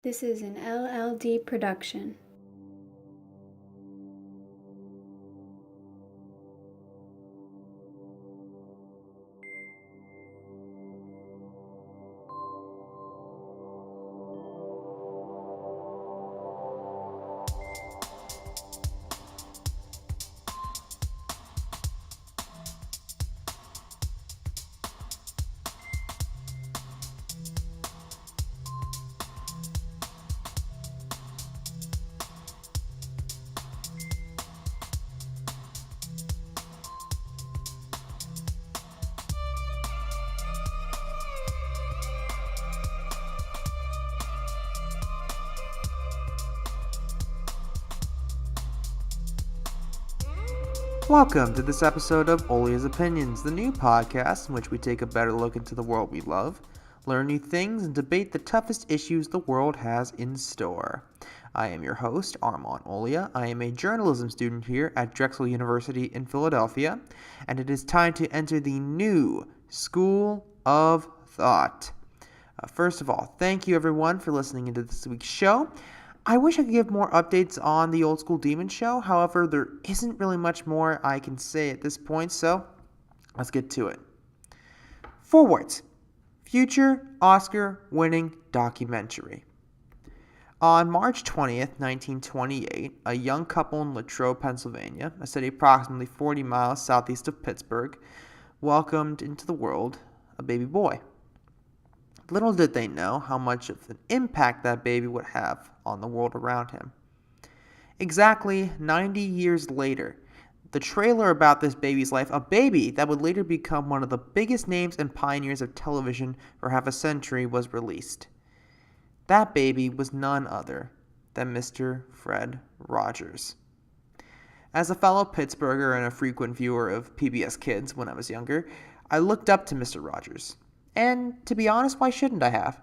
This is an LLD production. Welcome to this episode of Owlia's Opinions, the new podcast in which we take a better look into the world we love, learn new things, and debate the toughest issues the world has in store. I am your host, Armon Owlia. I am a journalism student here at Drexel University in Philadelphia, and it is time to enter the new School of Thought. First of all, thank you everyone for listening into this week's show. I wish I could give more updates on the Old School Demon Show. However, there isn't really much more I can say at this point, so let's get to it. Forwards. Future Oscar-winning documentary. On March 20th, 1928, a young couple in Latrobe, Pennsylvania, a city approximately 40 miles southeast of Pittsburgh, welcomed into the world a baby boy. Little did they know how much of an impact that baby would have on the world around him. Exactly 90 years later, the trailer about this baby's life, a baby that would later become one of the biggest names and pioneers of television for half a century, was released. That baby was none other than Mr. Fred Rogers. As a fellow Pittsburgher and a frequent viewer of PBS Kids when I was younger, I looked up to Mr. Rogers. And to be honest, why shouldn't I have?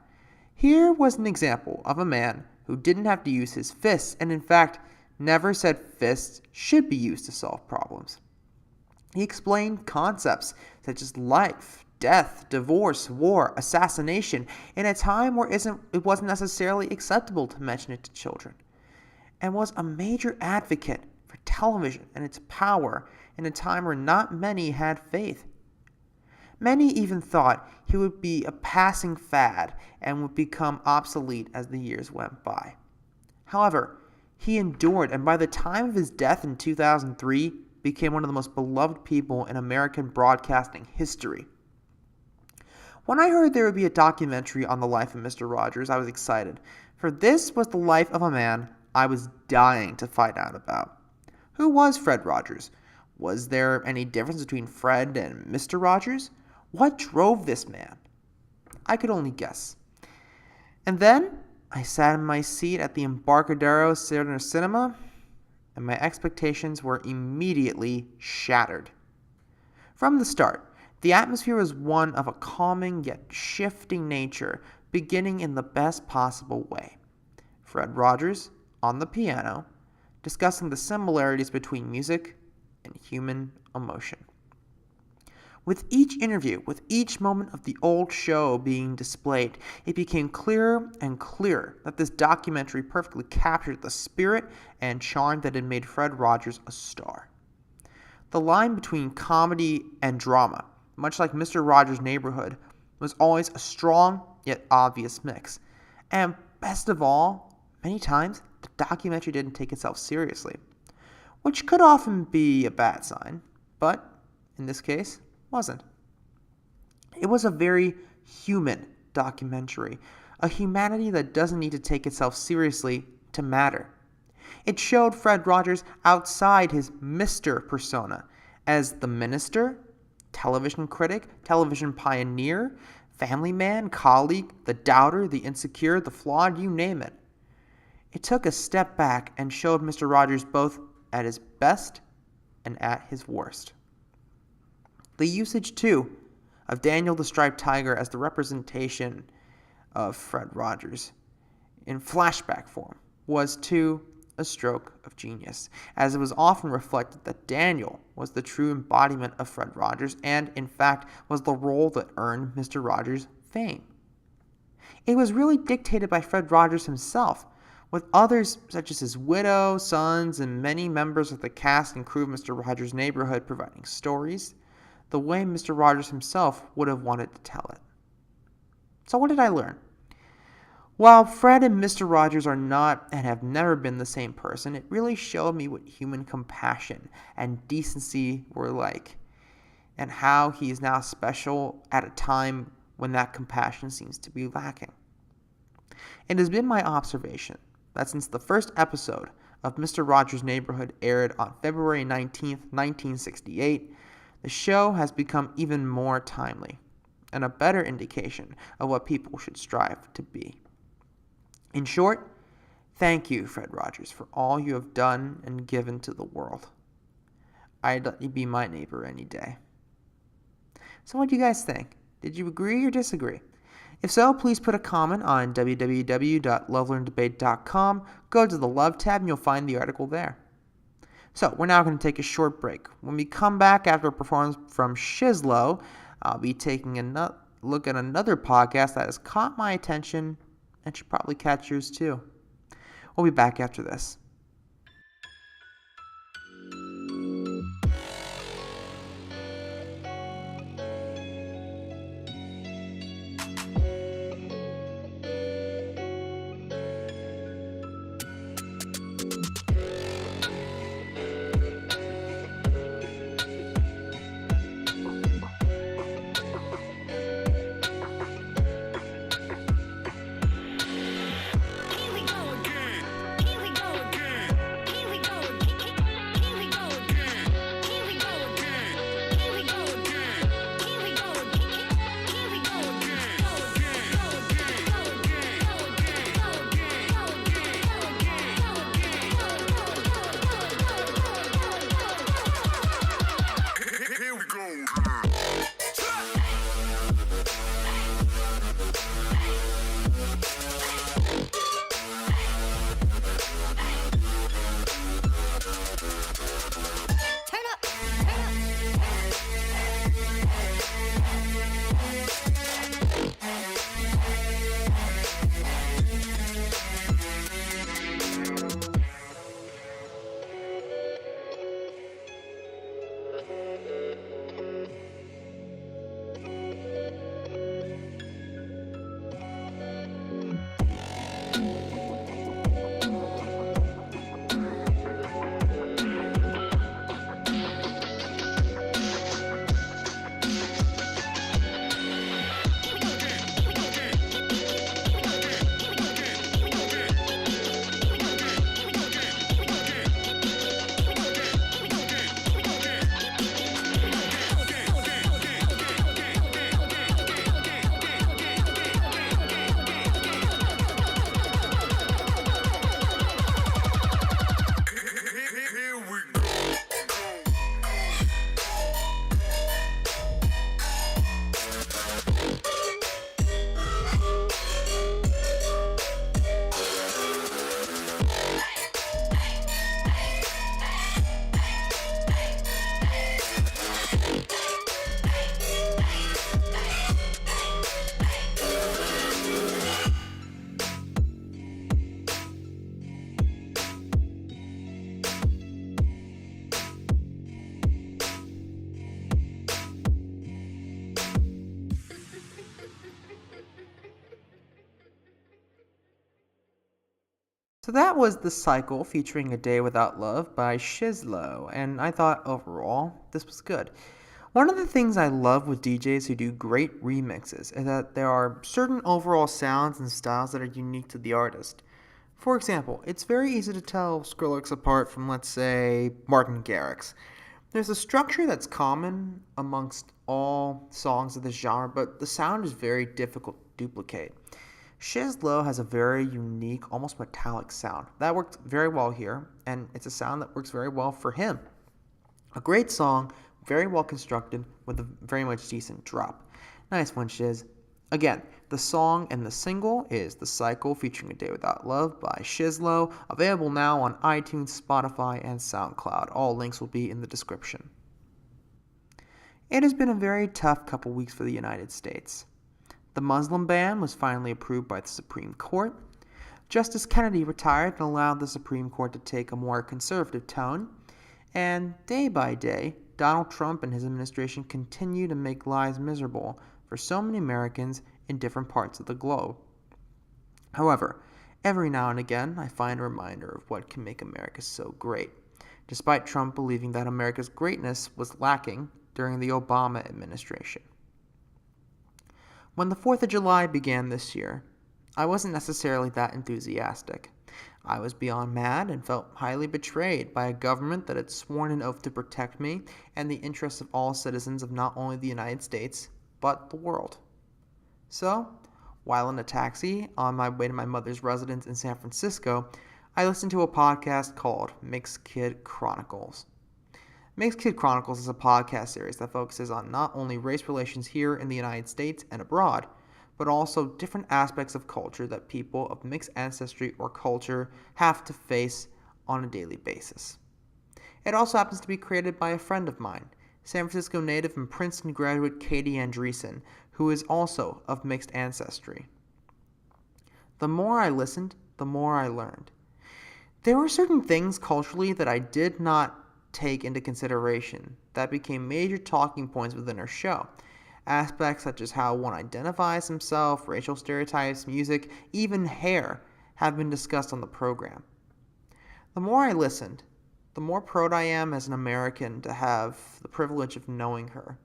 Here was an example of a man who didn't have to use his fists, and in fact, never said fists should be used to solve problems. He explained concepts such as life, death, divorce, war, assassination, in a time where it wasn't necessarily acceptable to mention it to children, and was a major advocate for television and its power in a time where not many had faith. Many even thought he would be a passing fad and would become obsolete as the years went by. However, he endured, and by the time of his death in 2003, became one of the most beloved people in American broadcasting history. When I heard there would be a documentary on the life of Mr. Rogers, I was excited, for this was the life of a man I was dying to find out about. Who was Fred Rogers? Was there any difference between Fred and Mr. Rogers? What drove this man? I could only guess. And then I sat in my seat at the Embarcadero Cinema, and my expectations were immediately shattered. From the start, the atmosphere was one of a calming yet shifting nature, beginning in the best possible way. Fred Rogers on the piano, discussing the similarities between music and human emotion. With each interview, with each moment of the old show being displayed, it became clearer and clearer that this documentary perfectly captured the spirit and charm that had made Fred Rogers a star. The line between comedy and drama, much like Mr. Rogers' Neighborhood, was always a strong yet obvious mix. And best of all, many times, the documentary didn't take itself seriously, which could often be a bad sign, but in this case, wasn't. It was a very human documentary, a humanity that doesn't need to take itself seriously to matter. It showed Fred Rogers outside his Mr. persona as the minister, television critic, television pioneer, family man, colleague, the doubter, the insecure, the flawed, you name it. It took a step back and showed Mr. Rogers both at his best and at his worst. The usage, too, of Daniel the Striped Tiger as the representation of Fred Rogers in flashback form was, too, a stroke of genius, as it was often reflected that Daniel was the true embodiment of Fred Rogers and, in fact, was the role that earned Mr. Rogers fame. It was really dictated by Fred Rogers himself, with others such as his widow, sons, and many members of the cast and crew of Mr. Rogers' Neighborhood providing stories the way Mr. Rogers himself would have wanted to tell it. So what did I learn? While Fred and Mr. Rogers are not and have never been the same person, it really showed me what human compassion and decency were like, and how he is now special at a time when that compassion seems to be lacking. It has been my observation that since the first episode of Mr. Rogers' Neighborhood aired on February 19th, 1968, the show has become even more timely and a better indication of what people should strive to be. In short, thank you, Fred Rogers, for all you have done and given to the world. I'd let you be my neighbor any day. So what do you guys think? Did you agree or disagree? If so, please put a comment on www.lovelearndebate.com. Go to the Love tab and you'll find the article there. So we're now going to take a short break. When we come back after a performance from Shizlo, I'll be taking a look at another podcast that has caught my attention and should probably catch yours too. We'll be back after this. So that was The Cycle featuring A Day Without Love by Shizlo, and I thought overall this was good. One of the things I love with DJs who do great remixes is that there are certain overall sounds and styles that are unique to the artist. For example, it's very easy to tell Skrillex apart from, let's say, Martin Garrix. There's a structure that's common amongst all songs of this genre, but the sound is very difficult to duplicate. Shizlo has a very unique, almost metallic sound. That worked very well here, and it's a sound that works very well for him. A great song, very well constructed, with a very much decent drop. Nice one, Shiz. Again, the song and the single is The Cycle featuring A Day Without Love by Shizlo, available now on iTunes, Spotify, and SoundCloud. All links will be in the description. It has been a very tough couple weeks for the United States. The Muslim ban was finally approved by the Supreme Court. Justice Kennedy retired and allowed the Supreme Court to take a more conservative tone. And day by day, Donald Trump and his administration continue to make lives miserable for so many Americans in different parts of the globe. However, every now and again, I find a reminder of what can make America so great, despite Trump believing that America's greatness was lacking during the Obama administration. When the 4th of July began this year, I wasn't necessarily that enthusiastic. I was beyond mad and felt highly betrayed by a government that had sworn an oath to protect me and the interests of all citizens of not only the United States, but the world. So, while in a taxi on my way to my mother's residence in San Francisco, I listened to a podcast called Kid Chronicles. Kid Chronicles is a podcast series that focuses on not only race relations here in the United States and abroad, but also different aspects of culture that people of mixed ancestry or culture have to face on a daily basis. It also happens to be created by a friend of mine, San Francisco native and Princeton graduate Katie Andreessen, who is also of mixed ancestry. The more I listened, the more I learned. There were certain things culturally that I did not take into consideration that became major talking points within our show. Aspects such as how one identifies himself, racial stereotypes, music, even hair have been discussed on the program. The more I listened, the more proud I am as an American to have the privilege of knowing her.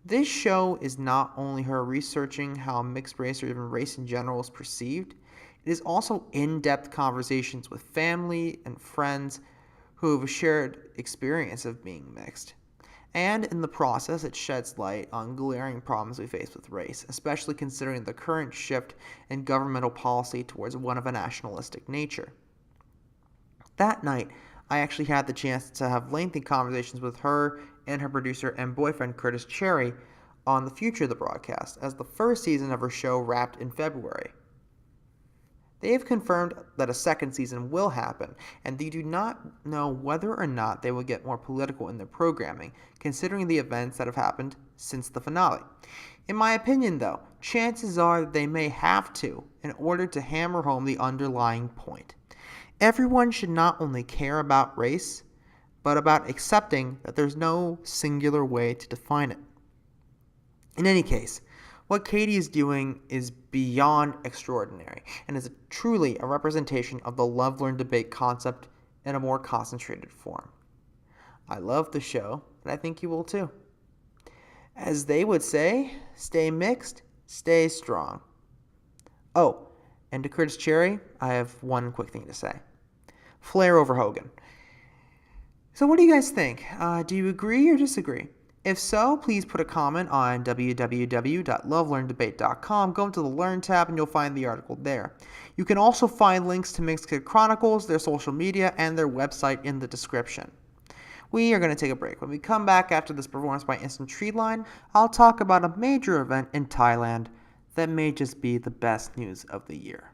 This show is not only her researching how mixed race or even race in general is perceived, it is also in-depth conversations with family and friends who have a shared experience of being mixed. And in the process, it sheds light on glaring problems we face with race, especially considering the current shift in governmental policy towards one of a nationalistic nature. That night, I actually had the chance to have lengthy conversations with her and her producer and boyfriend, Curtis Cherry, on the future of the broadcast, as the first season of her show wrapped in February. They have confirmed that a second season will happen, and they do not know whether or not they will get more political in their programming, considering the events that have happened since the finale. In my opinion, though, chances are that they may have to in order to hammer home the underlying point. Everyone should not only care about race, but about accepting that there's no singular way to define it. In any case, what Katie is doing is beyond extraordinary and is truly a representation of the Love, Learn, Debate concept in a more concentrated form. I love the show, and I think you will too. As they would say, stay mixed, stay strong. Oh, and to Curtis Cherry, I have one quick thing to say. Flair over Hogan. So what do you guys think? Do you agree or disagree? If so, please put a comment on www.lovelearndebate.com. Go into the Learn tab and you'll find the article there. You can also find links to Kid Chronicles, their social media, and their website in the description. We are going to take a break. When we come back after this performance by Instant Treeline, I'll talk about a major event in Thailand that may just be the best news of the year.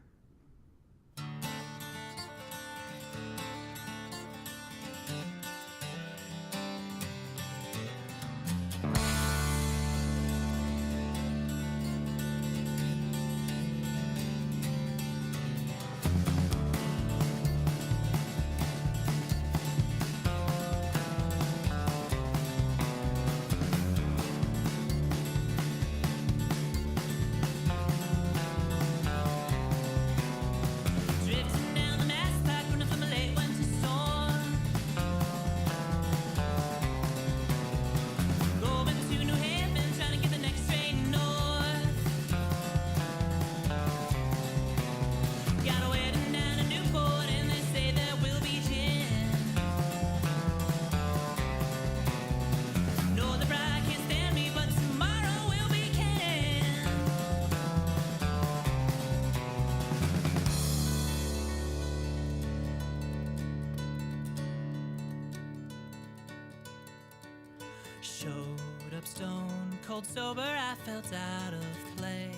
Showed up stone cold sober, I felt out of place.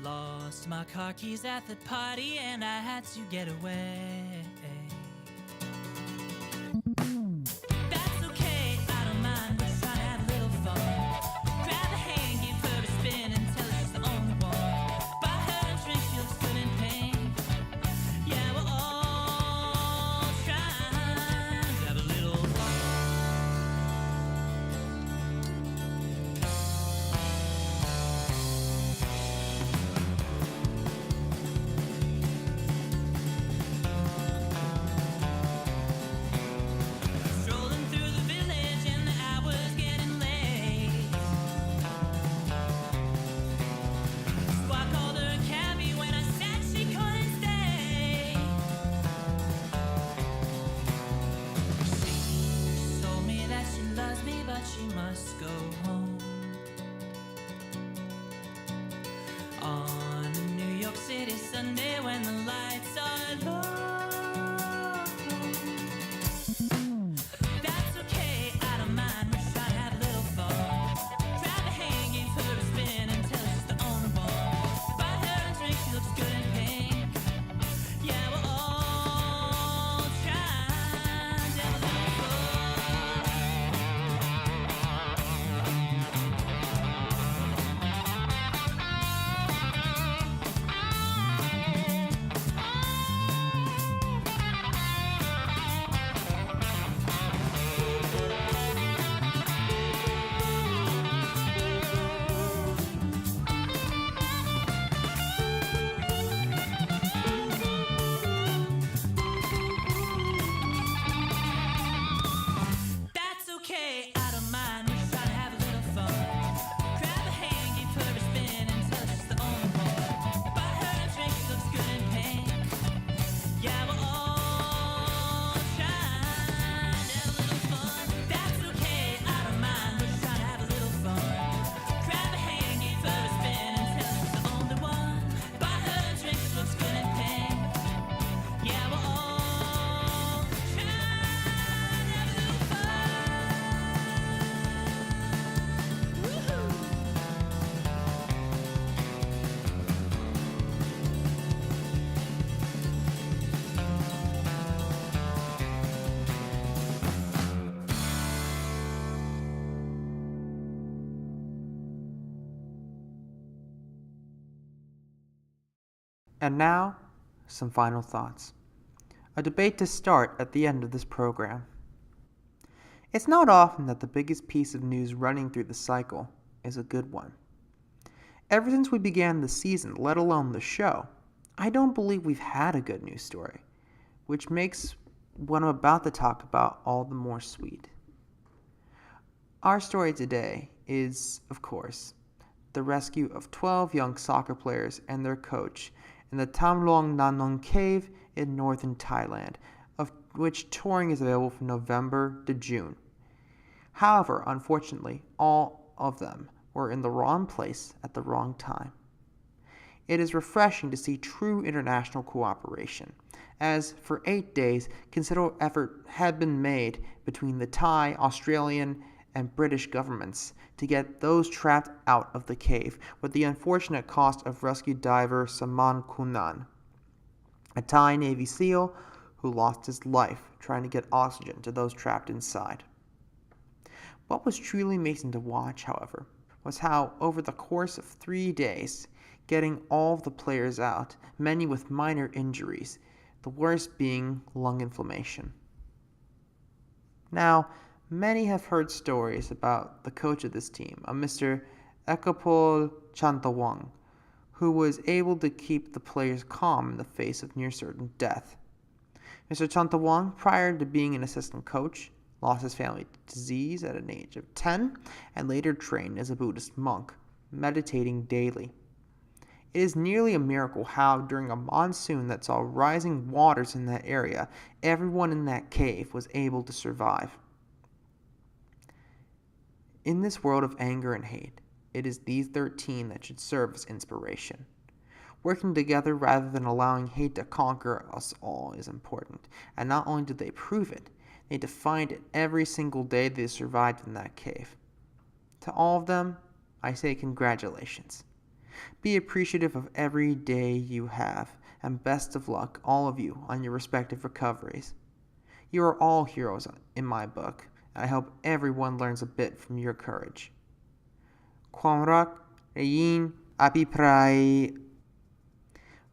Lost my car keys at the party and I had to get away. That's okay, I don't mind, we're trying to have a little fun. And now, some final thoughts. A debate to start at the end of this program. It's not often that the biggest piece of news running through the cycle is a good one. Ever since we began the season, let alone the show, I don't believe we've had a good news story, which makes what I'm about to talk about all the more sweet. Our story today is, of course, the rescue of 12 young soccer players and their coach in the Tham Luang Nanong cave in northern Thailand, of which touring is available from November to June. However, unfortunately, all of them were in the wrong place at the wrong time. It is refreshing to see true international cooperation, as for 8 days, considerable effort had been made between the Thai, Australian, and British governments to get those trapped out of the cave, with the unfortunate cost of rescue diver Saman Kunan, a Thai Navy SEAL who lost his life trying to get oxygen to those trapped inside. What was truly amazing to watch, however, was how, over the course of 3 days, getting all of the players out, many with minor injuries, the worst being lung inflammation. Now, many have heard stories about the coach of this team, a Mr. Ekapol Chantawang, who was able to keep the players calm in the face of near-certain death. Mr. Chantawang, prior to being an assistant coach, lost his family to disease at an age of 10 and later trained as a Buddhist monk, meditating daily. It is nearly a miracle how, during a monsoon that saw rising waters in that area, everyone in that cave was able to survive. In this world of anger and hate, it is these 13 that should serve as inspiration. Working together rather than allowing hate to conquer us all is important, and not only did they prove it, they defined it every single day they survived in that cave. To all of them, I say congratulations. Be appreciative of every day you have, and best of luck, all of you, on your respective recoveries. You are all heroes in my book, and I hope everyone learns a bit from your courage. Kwamrak Reyin Apiprai.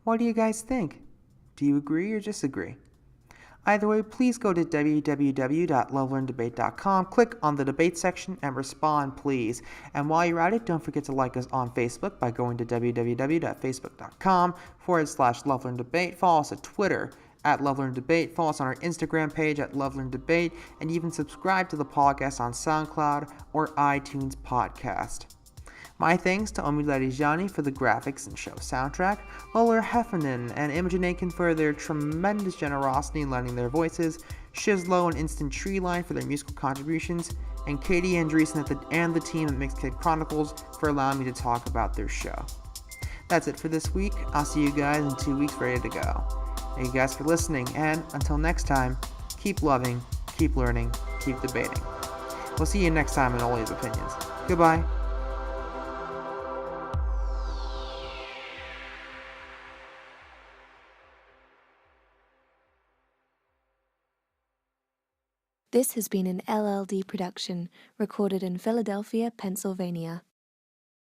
What do you guys think? Do you agree or disagree? Either way, please go to www.lovelearndebate.com, click on the debate section, and respond, please. And while you're at it, don't forget to like us on Facebook by going to www.facebook.com/LoveLearnDebate. Follow us at Twitter @LoveLearnDebate. Follow us on our Instagram page @LoveLearnDebate, and even subscribe to the podcast on SoundCloud or iTunes Podcast. My thanks to Omila Rijani for the graphics and show soundtrack, Lola Heffernan and Imogen Aiken for their tremendous generosity in lending their voices, Shizlo and Instant Treeline for their musical contributions, and Katie Andreessen and the team at Kid Chronicles for allowing me to talk about their show. That's it for this week. I'll see you guys in 2 weeks ready to go. Thank you guys for listening, and until next time, keep loving, keep learning, keep debating. We'll see you next time in Olia's Opinions. Goodbye. This has been an LLD production, recorded in Philadelphia, Pennsylvania.